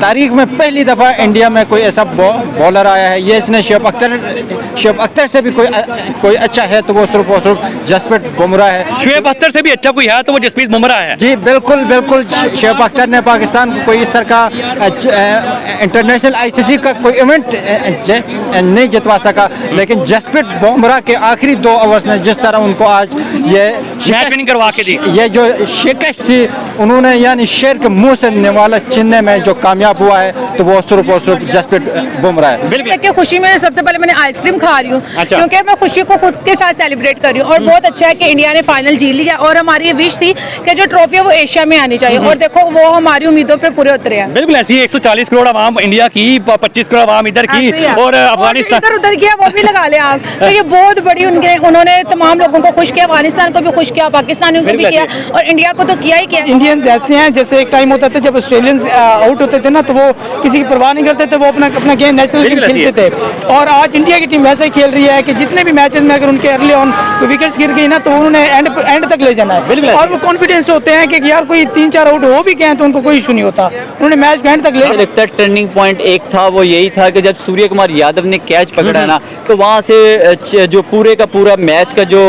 तारीख में पहली दफ़ा इंडिया में कोई ऐसा बॉलर आया है। ये इसने शुएब अख्तर से भी कोई अच्छा है तो वो सिर्फ और सिर्फ जसप्रीत बुमराह है। शुएब अख्तर से भी अच्छा कोई है तो वो जसप्रीत बुमराह है। जी बिल्कुल बिल्कुल। शुएब अख्तर ने पाकिस्तान को कोई इस तरह का इंटरनेशनल ICC का कोई इवेंट नहीं जितवा सका, लेकिन जसप्रीत बुमराह के आखिरी 2 ओवर्स ने जिस तरह उनको आज ये मैच विनिंग करवा के दी, ये जो शिकस्त थी उन्होंने यानी शेर के मुंह से निवाला छीनने में जो कामयाब हुआ है तो वो सिर्फ और सिर्फ जसप्रीत बुमराह है। बिल्कुल खुशी में सबसे पहले मैंने आइसक्रीम खा रही हूँ। अच्छा। क्योंकि मैं खुशी को खुद के साथ सेलिब्रेट कर रही हूँ और बहुत अच्छा है कि इंडिया ने फाइनल जीत लिया और हमारी ये विश थी कि जो ट्रॉफी है वो एशिया में आनी चाहिए और देखो वो हमारी उम्मीदों पे पूरे उतरे हैं। बिल्कुल ऐसी 140 करोड़ आवाम इंडिया की, 25 करोड़ आवाम इधर की और अफगानिस्तान इधर उधर किया वो भी लगा ले आप। तो ये बहुत बड़ी उन्होंने तमाम लोगों को खुश किया, अफगानिस्तान को भी खुश किया, पाकिस्तानियों को भी किया और इंडिया को तो किया ही किया। इंडियंस ऐसे हैं जैसे एक टाइम होता था जब ऑस्ट्रेलियंस आउट होते थे ना तो वो किसी की परवाह नहीं करते थे, वो अपना गेम नेशनल टीम खेलते थे। और आज इंडिया की टीम वैसे ही खेल रही है कि जितने भी मैचेस में अगर उनके अर्ली ऑन विकेट्स गिर गई ना तो उन्होंने एंड तक ले जाना है और वो कॉन्फिडेंस होते हैं कि यार कोई 3-4 आउट हो भी गए तो उनको कोई इशू नहीं होता, उन्होंने मैच एंड तक ले लगता है। टर्निंग पॉइंट एक था वो यही था कि जब सूर्य कुमार यादव ने कैच पकड़ा ना तो वहाँ से जो पूरे का पूरा मैच का जो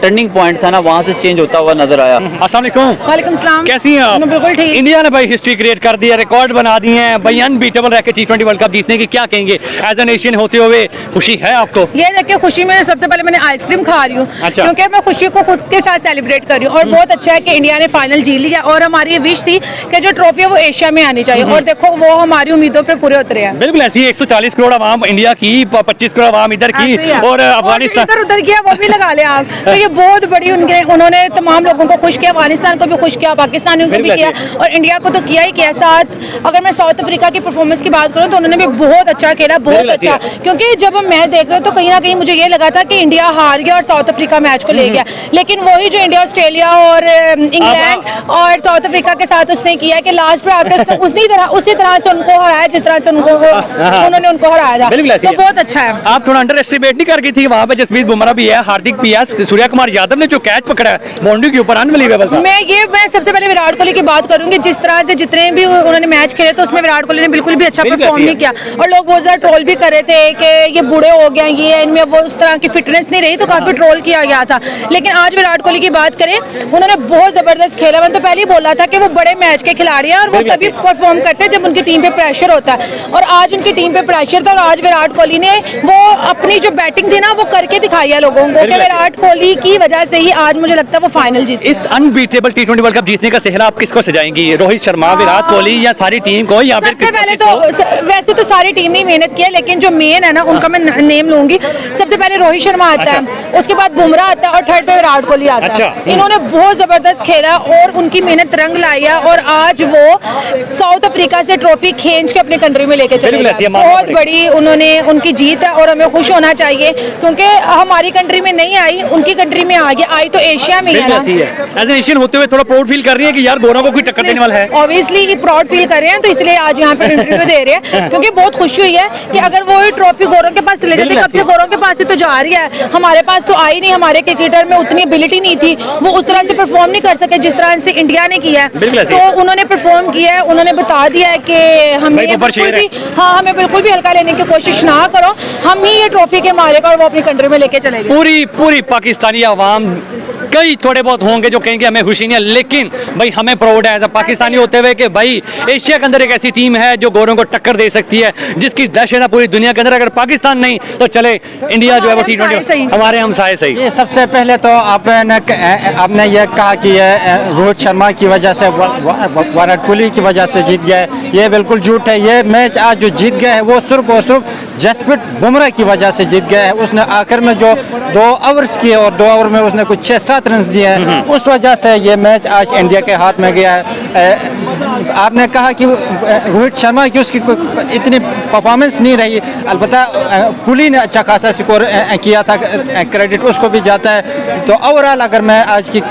टर्निंग पॉइंट था ना वहाँ से चेंज होता हुआ नजर आया। अस्सलाम वालेकुम। वालेकुम सलाम। कैसी हैं आप? बिल्कुल ठीक। इंडिया ने भाई हिस्ट्री क्रिएट कर दी है, रिकॉर्ड बना दिए हैं भाई, अनबीटेबल रह के T20 वर्ल्ड कप जीतने की क्या कहेंगे? एज एन एशियन होते हुए खुशी है आपको? ये देख के खुशी में सबसे पहले मैंने आइसक्रीम खा रही हूँ। अच्छा। क्योंकि मैं खुशी को खुद के साथ सेलिब्रेट कर रही हूँ और बहुत अच्छा है कि इंडिया ने फाइनल जीत लिया और हमारी ये विश थी कि जो ट्रॉफी है वो एशिया में आनी चाहिए और देखो वो हमारी उम्मीदों पे पूरे उतरे हैं। बिल्कुल ऐसी 140 करोड़ आवाम इंडिया की, 25 करोड़ आवाम इधर की और अफगानिस्तान इधर उधर किया वो भी लगा ले आप। तो ये बहुत बड़ी उन्होंने तमाम लोगों को खुश किया, अफगानिस्तान को भी खुश किया, पाकिस्तानियों को भी किया और इंडिया को तो किया ही किया। साथ अगर मैं साउथ अफ्रीका की परफॉर्मेंस की बात करूँ तो उन्होंने भी बहुत अच्छा खेला, बहुत अच्छा। क्योंकि जब हम मैच देख रहे तो कहीं ना कहीं मुझे ये लगा था कि इंडिया हार गया और साउथ अफ्रीका मैच को ले गया, लेकिन वही जो इंडिया ऑस्ट्रेलिया और इंग्लैंड और साउथ अफ्रीका के साथ उसने किया कि लास्ट पे आकर उसी तरह से उनको हराया जिस तरह से उन्होंने उनको हराया था, तो बहुत अच्छा है। आप थोड़ा अंडर एस्टिमेट नहीं कर गई थी? वहाँ पे जसप्रीत बुमराह भी है, हार्दिक भी है, सूर्य कुमार यादव ने जो कैच पकड़ा है बाउंड्री के ऊपर, अनबिलीवेबल था। मैं सबसे पहले विराट कोहली की बात करूंगी। जिस तरह से जितने भी उन्होंने मैच खेले तो उसमें विराट कोहली ने बिल्कुल भी अच्छा परफॉर्म नहीं किया और लोग बहुत ज्यादा ट्रोल भी कर रहे थे कि ये बूढ़े हो गए, ये इनमें वो उस तरह की फिटनेस नहीं रही, तो काफी ट्रोल किया गया था। लेकिन आज विराट कोहली की बात करें, उन्होंने बहुत जबरदस्त खेला। मैंने तो पहले ही बोला था कि वो बड़े मैच के खिलाड़ी हैं और वो तभी परफॉर्म करते हैं जब उनकी टीम पे प्रेशर होता है और आज उनकी टीम पे प्रेशर था और आज विराट कोहली ने वो अपनी जो बैटिंग थी ना वो करके दिखाई है लोगों को कि विराट कोहली की वजह से ही आज मुझे लगता है वो फाइनल जीते। इस अनबीटेबल T20 वर्ल्ड कप जीतने का सेहरा आप किसको सजाएंगी? रोहित शर्मा, विराट कोहली या सारी टीम को? या सबसे पहले तो वैसे तो सारी टीम ने मेहनत की है, लेकिन जो मेन है ना उनका मैं नेम लूंगी। सबसे पहले रोहित शर्मा आता है, उसके बाद बुमराह आता है और थर्ड पे विराट कोहली आता है। इन्होंने बहुत जबरदस्त खेला और उनकी मेहनत रंग लाई है और आज वो साउथ अफ्रीका से ट्रॉफी खींच के अपनी कंट्री में लेके चले गए। बहुत बड़ी उनकी जीत है और हमें खुश होना चाहिए क्योंकि हमारी कंट्री में नहीं आई, उनकी कंट्री में आ गया। आई तो एशिया में है ना। एज एन एशियन होते हुए थोड़ा प्राउड फील कर रही है कि यार गोरों को कोई टक्कर देने वाला है? ऑब्वियसली प्राउड फील कर रहे हैं, तो इसलिए आज यहाँ पे इंटरव्यू दे रहे हैं क्योंकि बहुत खुशी हुई है कि अगर वो ट्रॉफी गोरों के पास चले जाते, कब से गोरों के पास से तो जा रही है, हमारे पास तो आई नहीं। हमारे क्रिकेटर में उतनी एबिलिटी नहीं थी, वो उस तरह से परफॉर्म नहीं कर सके जिस तरह से इंडिया ने किया है। तो उन्होंने परफॉर्म किया है, उन्होंने बता दिया है कि हमें बिल्कुल भी हल्का लेने की कोशिश ना करो, हम ही ये ट्रॉफी के मारेगा और वो अपनी कंट्री में लेके चलेगा। पूरी पाकिस्तानी आवाम, कई थोड़े बहुत होंगे जो कहेंगे हमें खुशी नहीं है, लेकिन भाई हमें प्राउड है एज अ पाकिस्तानी होते हुए कि भाई एशिया के अंदर एक ऐसी टीम है जो गोरों को टक्कर दे सकती है, जिसकी दहशत है पूरी दुनिया के अंदर। अगर पाकिस्तान नहीं तो चले इंडिया जो है वो T20 हमारे हमसाए सही। ये सबसे पहले तो आपने ये कहा कि रोहित शर्मा की वजह से, विराट कोहली की वजह से जीत गया है, ये बिल्कुल झूठ है। ये मैच आज जो जीत गया है वो सिर्फ और सिर्फ जसप्रीत बुमराह की वजह से जीत गया है। उसने आखिर में जो 2 ओवर्स किए और 2 ओवर में उसने कुछ 6-7 रन दिए हैं, उस वजह से ये मैच आज इंडिया के हाथ में गया है। आपने कहा कि रोहित शर्मा की उसकी कोई इतनी परफॉर्मेंस नहीं रही, अलबत्ता कोहली ने अच्छा खासा स्कोर किया था, क्रेडिट उसको भी जाता है। तो ओवरऑल अगर मैं आज की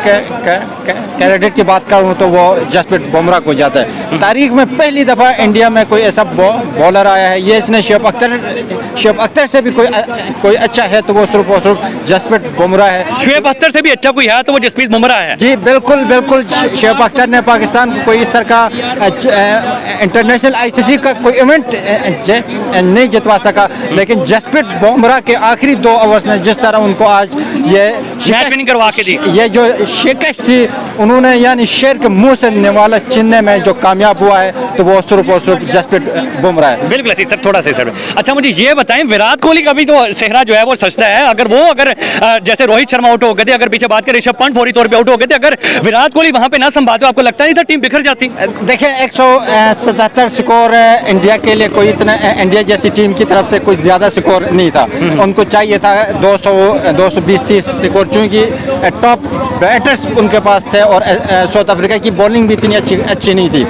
क्रेडिट की बात करूं तो वो जसप्रीत बुमराह को जाता है। तारीख में पहली दफ़ा इंडिया में कोई ऐसा बॉलर आया है, ये इसने शुएब अख्तर से भी कोई अच्छा है तो वो सिर्फ और सिर्फ जसप्रीत बुमराह है। शुएब अख्तर से भी अच्छा कोई है तो वो जसप्रीत बुमराह है। जी बिल्कुल बिल्कुल, शुएब अख्तर ने पाकिस्तान को कोई इस तरह का इंटरनेशनल आईसीसी का कोई इवेंट नहीं जितवा सका, लेकिन जसप्रीत बुमराह के आखिरी 2 ओवर्स ने जिस तरह उनको आज ये मैच विनिंग करवा के दी, ये जो शिकस्त थी उन्होंने यानी शेर के मुंह से निवाला छीनने में जो कामयाब हुआ है तो वो सिर्फ और सिर्फ जसप्रीत बुमराह है। बिल्कुल सही सर, थोड़ा सही सर। अच्छा मुझे ये बताएं, विराट कोहली का भी तो सेहरा जो है वो सजता है, अगर जैसे रोहित शर्मा आउट हो गए थे, अगर पीछे बात करें ऋषभ पंत फौरी तौर पे आउट हो गए थे, अगर विराट कोहली वहां पे ना संभालते आपको लगता नहीं था टीम बिखर जाती? देखिए 177 स्कोर इंडिया के लिए कोई इतना, इंडिया जैसी टीम की तरफ से कोई ज्यादा स्कोर नहीं था। उनको चाहिए था 220-30 स्कोर, चूंकि टॉप बैटर्स उनके पास थे और साउथ अफ्रीका की बॉलिंग भी इतनी अच्छी नहीं थी।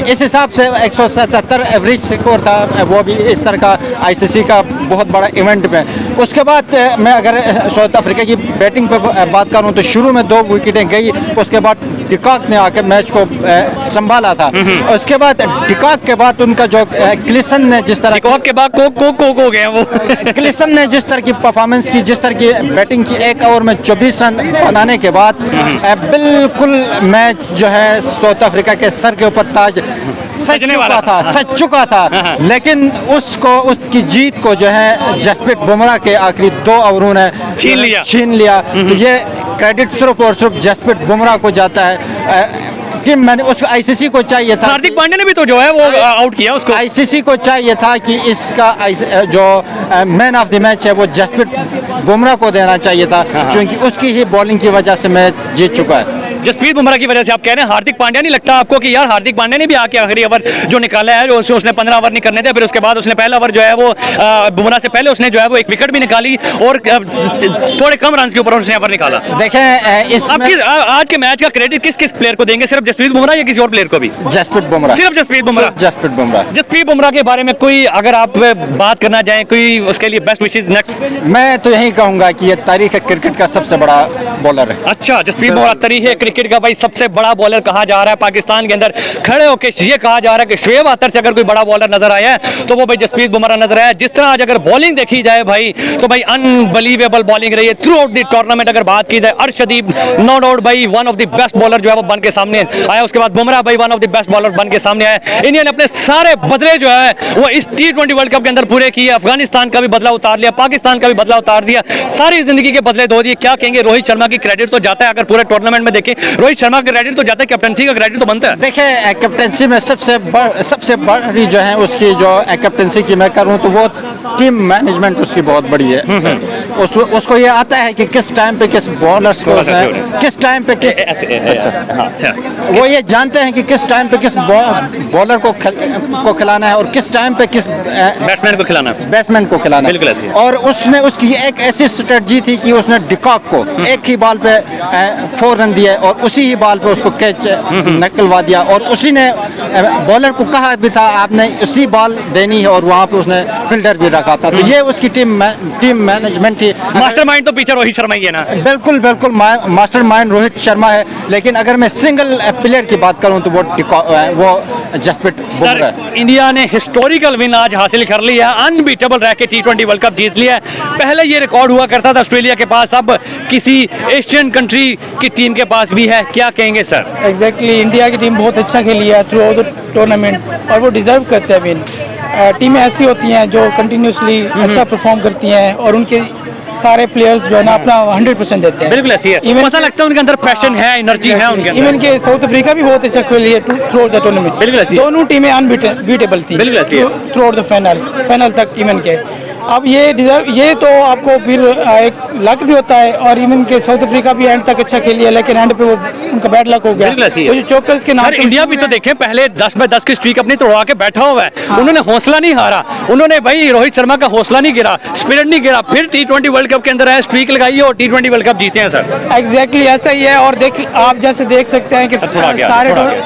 इस हिसाब से 177 एवरेज स्कोर था, वो भी इस तरह का आईसीसी का बहुत बड़ा इवेंट में। उसके बाद मैं अगर साउथ अफ्रीका की बैटिंग पर बात करूं तो शुरू में 2 विकेटें गई, उसके बाद डिकॉक ने आकर मैच को संभाला था। उसके बाद डिकॉक के बाद उनका जो क्लिसन ने जिस तरह डिकॉक के बाद को गया वो क्लिसन ने जिस तरह की परफॉर्मेंस की, जिस तरह की बैटिंग की, 1 ओवर में 24 रन बनाने के बाद बिल्कुल मैच जो है साउथ अफ्रीका के सर के ऊपर ताज सज चुका था। लेकिन उसकी जीत को जो है जसप्रीत बुमराह के आखिरी 2 ओवरों ने छीन लिया। तो ये क्रेडिट सिर्फ और सिर्फ जसप्रीत बुमराह को जाता है। टीम मैंने उसको आईसीसी को चाहिए था, हार्दिक पांड्या ने भी तो जो है वो आउट किया उसको। आईसीसी को चाहिए था कि इसका जो मैन ऑफ द मैच है वो जसप्रीत बुमराह को देना चाहिए था, क्योंकि उसकी ही बॉलिंग की वजह से मैच जीत चुका है। जसप्रीत बुमराह की वजह से आप कह रहे हैं, हार्दिक पांड्या नहीं लगता आपको कि यार हार्दिक पांड्या ने भी आके आखिरी ओवर जो निकाला है, जो उसने 15 ओवर नहीं करने थे, फिर उसके बाद उसने पहला ओवर जो है वो बुमराह से पहले उसने जो है वो 1 विकेट भी निकाली और थोड़े कम रन के ऊपर उसने ओवर निकाला। देखें इसमें आज के मैच का क्रेडिट किस प्लेयर को देंगे, सिर्फ जसप्रीत बुमराह या किसी और प्लेयर को भी? जसप्रीत बुमराह, सिर्फ जसप्रीत बुमराह। जसप्रीत बुमराह के बारे में कोई अगर आप बात करना चाहें, कोई उसके लिए बेस्ट विशेस नेक्स्ट? मैं तो यही कहूंगा कि ये तारीख क्रिकेट का सबसे बड़ा बॉलर है। अच्छा, जसप्रीत बुमराह तारीख क्रिकेट का भाई सबसे बड़ा बॉलर कहा जा रहा है पाकिस्तान के अंदर। खड़े होकर ये कहा जा रहा है कि शुएब अख्तर से अगर कोई बड़ा बॉलर नजर आया है तो वो भाई जसप्रीत बुमराह नजर आया। जिस तरह आज अगर बॉलिंग देखी जाए भाई तो भाई अनबिलीवेबल बॉलिंग रही है थ्रू आउट द टूर्नामेंट। अगर बात की जाए अर्शदीप नो डाउट भाई one of the best bowler जो है वो बन के सामने आया। उसके बाद बुमराह भाई one of the best bowler बन के सामने आया। इंडिया ने अपने सारे बदले जो है वो इस T20 वर्ल्ड कप के अंदर पूरे किए। अफगानिस्तान का भी बदला उतार लिया, पाकिस्तान का भी बदला उतार दिया, सारी जिंदगी के बदले धो दिए। क्या कहेंगे, रोहित शर्मा की क्रेडिट तो जाता है, अगर पूरे टूर्नामेंट में देखें रोहित शर्मा का क्रेडिट तो जाता है, कैप्टनसी का क्रेडिट तो बनता है। देखिए कैप्टनसी में सबसे बड़ी जो है उसकी जो कैप्टनसी की मैं करूं तो वो टीम मैनेजमेंट उसकी बहुत बड़ी है। उसको ये आता है कि किस टाइम पे किस बॉलर्स को किस टाइम पे किस वो ये जानते हैं कि किस टाइम पे किस बॉलर को खिलाना है और किस टाइम पे किस बैट्समैन को खिलाना है। और उसमें उसकी एक ऐसी स्ट्रेटजी थी कि उसने डिकॉक को एक ही बॉल पे 4 रन दिए और उसी ही बॉल पे उसको कैच निकलवा दिया और उसी ने बॉलर को कहा भी था आपने उसी बॉल देनी है और वहाँ पे उसने फील्डर भी रखा था। तो ये उसकी टीम मैनेजमेंट थी। मास्टरमाइंड तो पीछे रोहित शर्मा ही है ना? बिल्कुल बिल्कुल मास्टरमाइंड रोहित शर्मा है, लेकिन अगर मैं सिंगल प्लेयर की बात करूं तो वो जसप्रीत बुमराह है। इंडिया ने हिस्टोरिकल विन आज हासिल कर लिया, अनबीटेबल रह के T20 वर्ल्ड कप जीत लिया। पहले ये रिकॉर्ड हुआ करता था ऑस्ट्रेलिया के पास, अब किसी एशियन कंट्री की टीम के पास भी है। क्या कहेंगे सर? एग्जैक्टली इंडिया की टीम बहुत अच्छा खेली है थ्रू आउट द टूर्नामेंट और वो डिजर्व करते हैं विन। टीमें ऐसी होती हैं जो कंटिन्यूसली अच्छा परफॉर्म करती हैं और उनके सारे प्लेयर्स जो है ना अपना 100% देते हैं। बिल्कुल ऐसी है, पता लगता है उनके अंदर पैशन है, एनर्जी है उनके अंदर। इवन के साउथ अफ्रीका भी बहुत अच्छा खेली है थ्रू आउट द टूर्नामेंट। बिल्कुल ऐसी है, दोनों टीमें अनबीटेबल थी थ्रू आउट द फाइनल तक इवन के। अब ये तो आपको फिर एक लक भी होता है और इवन के साउथ अफ्रीका भी एंड तक अच्छा खेली है लेकिन एंड पे वो उनका बैड लक हो गया। वो जो चोकर्स के नाम इंडिया भी तो देखें पहले 10/10 की स्ट्रीक अपनी तोड़वा के बैठा हुआ है। हाँ। उन्होंने हौसला नहीं हारा, उन्होंने भाई रोहित शर्मा का हौसला नहीं गिरा, स्पिरिट नहीं गिरा, फिर T20 वर्ल्ड कप के अंदर है स्ट्रीक लगाई और T20 वर्ल्ड कप जीते हैं सर। एग्जैक्टली ऐसा ही है। और आप जैसे देख सकते हैं कि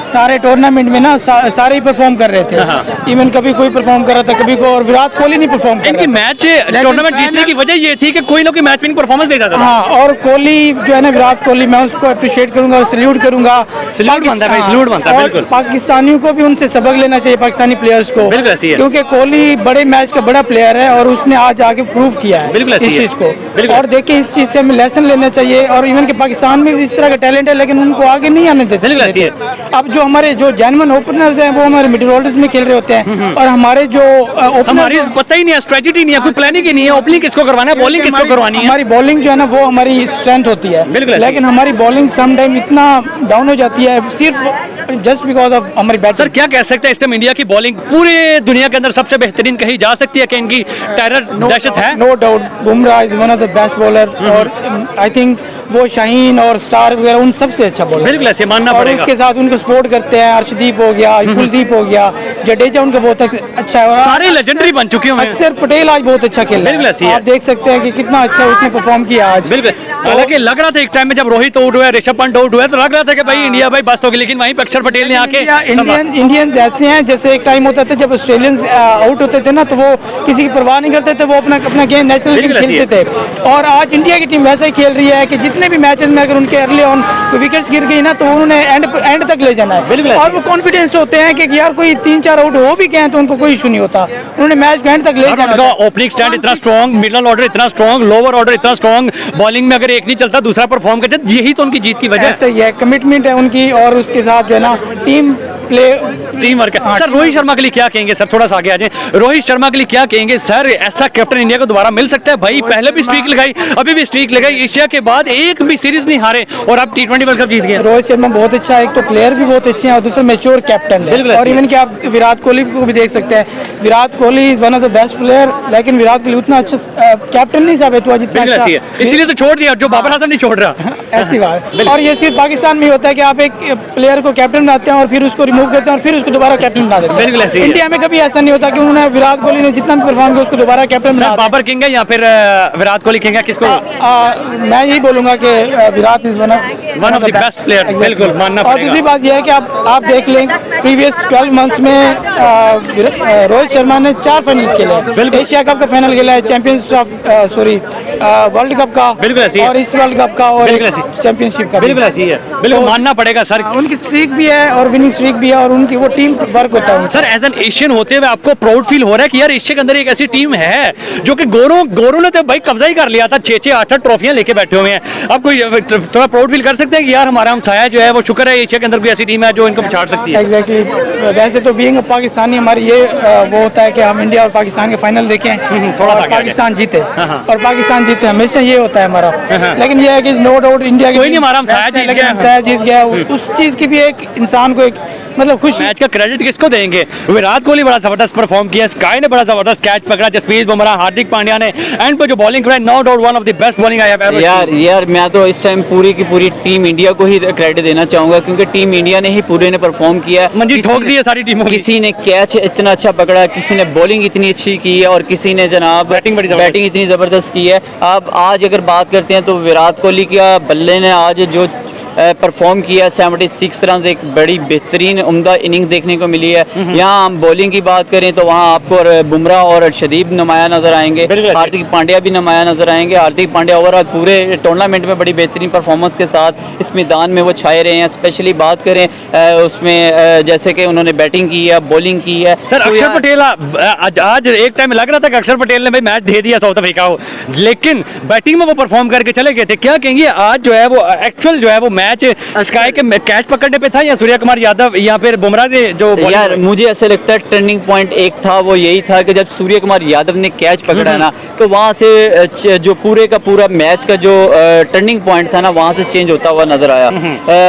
सारे टूर्नामेंट में ना सारे ही परफॉर्म कर रहे थे। इवन कभी कोई परफॉर्म कर रहा था, कभी कोई, और विराट कोहली नहीं परफॉर्म कर रहा था। मैच टूर्नामेंट जीतने की वजह ये थी कि कोई ना कोई मैच विनिंग परफॉर्मेंस दे जाता था। हाँ, और कोहली जो है ना, विराट कोहली, मैं उसको अप्रिशिएट करूंगा, सल्यूट करूंगा। सल्यूट बनता है भाई, सल्यूट बनता है, और बिल्कुल। पाकिस्तानियों को भी उनसे सबक लेना चाहिए, पाकिस्तानी प्लेयर्स को, बिल्कुल ऐसी है। क्योंकि कोहली बड़े मैच का बड़ा प्लेयर है और उसने आज आके प्रूव किया है बिल्कुल ऐसी इस है। चीज को। बिल्कुल। और देखिए, इस चीज से हमें लेसन लेना चाहिए। और इवन के पाकिस्तान में भी इस तरह का टैलेंट है, लेकिन उनको आगे नहीं आने देते। बिल्कुल ऐसी है। अब जो हमारे जो जेन्युइन ओपनर्स हैं वो हमारे मिडिल ऑर्डर्स में खेल रहे होते हैं, और हमारे जो हमारी ओपनर पता ही नहीं है, स्ट्रेटजी नहीं है, कोई प्लानिंग ही नहीं है, ओपनिंग किसको करवाना है, बॉलिंग किसको करवानी है। हमारी बॉलिंग जो है ना वो हमारी स्ट्रेंथ होती है, बिल्कुल ऐसी लेकिन हमारी बॉलिंग सम टाइम इतना डाउन हो जाती है सिर्फ जस्ट बिकॉज ऑफ हमारी सर बैटिंग। क्या कह सकते हैं, इस टाइम इंडिया की बॉलिंग पूरे दुनिया के अंदर सबसे बेहतरीन कही जा सकती है कि इनकी टेरर दहशत है? No doubt, Bumrah is one of the best bowler, और आई थिंक वो शाहीन और स्टार वगैरह उन सबसे अच्छा बॉलर। बिल्कुल ऐसे मानना और पड़ेगा। उसके साथ उनको सपोर्ट करते हैं, अर्शदीप हो गया, कुलदीप हो गया, जडेजा उनका बहुत अच्छा है, और सारे लेजेंडरी बन चुके हैं। अक्षर पटेल आज बहुत अच्छा खेल बिल्कुल रहा ऐसी है। है। आप देख सकते हैं कि कितना अच्छा उसने परफॉर्म किया आज। बिल्कुल, हालांकि लग रहा था एक टाइम में जब रोहित आउट हुआ, ऋषभ पंत आउट हुआ, तो लग रहा था कि भाई इंडिया भाई बस होगी, लेकिन वहीं पे अक्षर पटेल ने आके इंडियंस ऐसे हैं, जैसे एक टाइम होता था जब ऑस्ट्रेलियंस आउट होते थे ना, तो वो किसी की परवाह नहीं करते थे, वो अपना अपना गेम नेशनल गेम बिल्कुल ऐसी खेलते थे। और आज इंडिया की टीम वैसे ही खेल रही है कि जितने भी मैचेस में अगर उनके अर्ली ऑन विकेट्स गिर गई ना, तो उन्होंने एंड तक ले जाना है। बिल्कुल। और वो कॉन्फिडेंस होते हैं कि यार कोई 3-4 आउट हो भी गए तो उनको कोई इशू नहीं होता, उन्होंने मैच एंड तक ले जाना उनका होता है। ओपनिंग स्टैंड इतना स्ट्रॉन्ग, मिडल ऑर्डर इतना स्ट्रॉन्ग, लोअर ऑर्डर इतना स्ट्रॉन्ग, बॉलिंग में अगर एक नहीं चलता दूसरा परफॉर्म करता, यही तो उनकी जीत की वजह है। ऐसे ही है, कमिटमेंट है उनकी, और उसके साथ जो है ना टीम प्ले, टीम वर्क है। सर रोहित शर्मा के लिए क्या कहेंगे? सर थोड़ा सा आगे आ जाए, रोहित शर्मा के लिए क्या कहेंगे? सर ऐसा कैप्टन इंडिया को दोबारा मिल सकता है? भाई पहले भी स्ट्रीक लगाई, अभी भी स्ट्रीक लगाई, एशिया के बाद एक भी सीरीज नहीं हारे, और आप T20 वर्ल्ड कप जीत गए। रोहित शर्मा बहुत अच्छा है, एक तो प्लेयर भी बहुत अच्छे हैं और दूसरा मैच्योर कैप्टन है। बिल्कुल और ऐसे इवन कि आप विराट कोहली को भी देख सकते हैं, Virat Kohli is one of the best player, लेकिन विराट कोहली उतना अच्छा कैप्टन नहीं साबित हुआ जितना बिल्कुल ऐसी है, अच्छा। इसीलिए तो छोड़ दिया, जो बाबर आजम नहीं छोड़ रहा। ऐसी बात। और ये सिर्फ पाकिस्तान में ही होता है कि आप एक प्लेयर को कैप्टन बनाते हैं और फिर उसको रिमूव करते हैं और फिर उसको दोबारा कैप्टन बना देते बिल्कुल हैं। ऐसे ही है। इंडिया में कभी ऐसा नहीं होता कि उन्होंने विराट कोहली ने जितना भी परफॉर्म किया उसको दोबारा कैप्टन बना सर दिया। बाबर किंग है या फिर विराट कोहली किंग है, किसको? मैं यही बोलूंगा कि Virat is one of the best player, बिल्कुल मानना और पड़ेगा। दूसरी बात यह है कि आप देख लें, प्रीवियस 12 मंथ्स में रोहित शर्मा ने 4 फाइनल्स खेले हैं। एशिया कप का फाइनल खेला है, वर्ल्ड कप का, बिल्कुल ऐसी है। और इस वर्ल्ड कप का, और बिल्कुल ऐसी। चैंपियनशिप का। बिल्कुल ऐसी है, बिल्कुल मानना पड़ेगा सर। उनकी स्ट्रीक भी है और विनिंग स्ट्रीक भी है, और उनकी वो टीम वर्क होता है उनका। सर एज एन एशियन होते हुए आपको प्राउड फील हो रहा है कि यार एशिया के अंदर एक ऐसी टीम है जो कि गोरों ने तो भाई कब्जा ही कर लिया था, 6-6 8-8 ट्रॉफियां लेके बैठे हुए हैं। आप कोई थोड़ा प्राउड फील कर सकते हैं कि यार हमारा हमसाया जो है वो शुक्र है एशिया के अंदर कोई ऐसी टीम है जो इनको पछाड़ सकती है? एग्जैक्टली। वैसे तो बीइंग पाकिस्तानी हमारी ये वो होता है कि हम इंडिया और पाकिस्तान के फाइनल देखें थोड़ा सा और आगे पाकिस्तान जीते, हाँ। और पाकिस्तान जीते, हमेशा ये होता है हमारा। हाँ। लेकिन ये है कि नो डाउट इंडिया कोई नहीं हमारा हमसाया जीत लेकिन गया। हमसाया जीत गया, उस चीज की भी एक इंसान को एक मतलब खुशी। मैच का क्रेडिट किसको देंगे? विराट कोहली बड़ा जबरदस्त परफॉर्म किया, स्काई ने बड़ा जबरदस्त कैच पकड़ा, जसप्रीत बुमराह, हार्दिक पांड्या ने एंड पर जो बॉलिंग कराई, no doubt one of the best bowling I have ever seen. यार मैं तो इस टाइम पूरी की पूरी टीम इंडिया को ही क्रेडिट देना चाहूंगा, क्योंकि टीम इंडिया ने ही पूरे ने परफॉर्म किया है। मंजी ठोक दी है सारी टीमों की। किसी ने कैच इतना अच्छा पकड़ा, किसी ने बॉलिंग इतनी अच्छी की है, और किसी ने जनाब बैटिंग बड़ी जबरदस्त। बैटिंग इतनी ज़बरदस्त की है। अब आज अगर बात करते हैं तो विराट कोहली का बल्ले ने आज जो परफॉर्म किया, 76 रन, एक बड़ी बेहतरीन उम्दा इनिंग देखने को मिली है। यहाँ हम बॉलिंग की बात करें तो वहाँ आपको बुमराह और अर्शदीप नुमाया नजर आएंगे, हार्दिक पांड्या भी नुमाया नजर आएंगे। हार्दिक पांड्या ओवरऑल पूरे टूर्नामेंट में बड़ी बेहतरीन परफॉर्मेंस के साथ इस मैदान में वो छाए रहे हैं। स्पेशली बात करें उसमें जैसे कि उन्होंने बैटिंग की है, बॉलिंग की है। सर तो अक्षर यार- पटेल आज एक टाइम लग रहा था कि अक्षर पटेल ने भाई मैच दे दिया साउथ अफ्रीका को, लेकिन बैटिंग में वो परफॉर्म करके चले गए थे। क्या कहेंगे आज जो है वो एक्चुअल जो है वो मैच स्काई के कैच पकड़ने पे था या सूर्य कुमार यादव या फिर बुमराह ने जो यार मुझे ऐसे लगता है टर्निंग पॉइंट एक था वो यही था कि जब सूर्य कुमार यादव ने कैच पकड़ा ना, तो वहां से जो पूरे का पूरा मैच का जो टर्निंग पॉइंट था ना, वहां से चेंज होता हुआ नजर आया।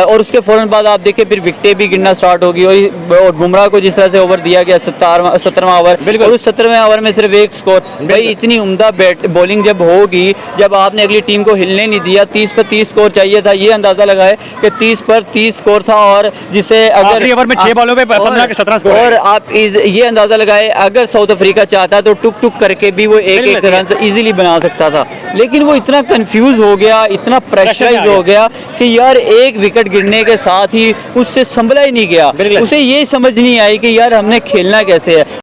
और उसके फौरन बाद आप देखें फिर विकेटें भी गिरना स्टार्ट होगी, और बुमराह को जिस तरह से ओवर दिया गया 17वां ओवर, और उस 17वें ओवर में सिर्फ एक स्कोर। भाई इतनी उम्दा बॉलिंग जब होगी, जब आपने अगली टीम को हिलने नहीं दिया, 30 पर 30 स्कोर चाहिए था, ये अंदाजा लगाए कि 30 पर 30 स्कोर था, और जिसे अगर ओवर में 6 बॉलों पे 15 के 17 स्कोर, और आप ये अंदाजा लगाए अगर साउथ अफ्रीका चाहता तो टुक टुक करके भी वो एक रन इजीली बना सकता था। लेकिन वो इतना कंफ्यूज हो गया, इतना प्रेशराइज हो गया कि यार एक विकेट गिरने के साथ ही उससे संभला ही नहीं गया, उसे ये समझ नहीं आई कि यार हमने खेलना कैसे है।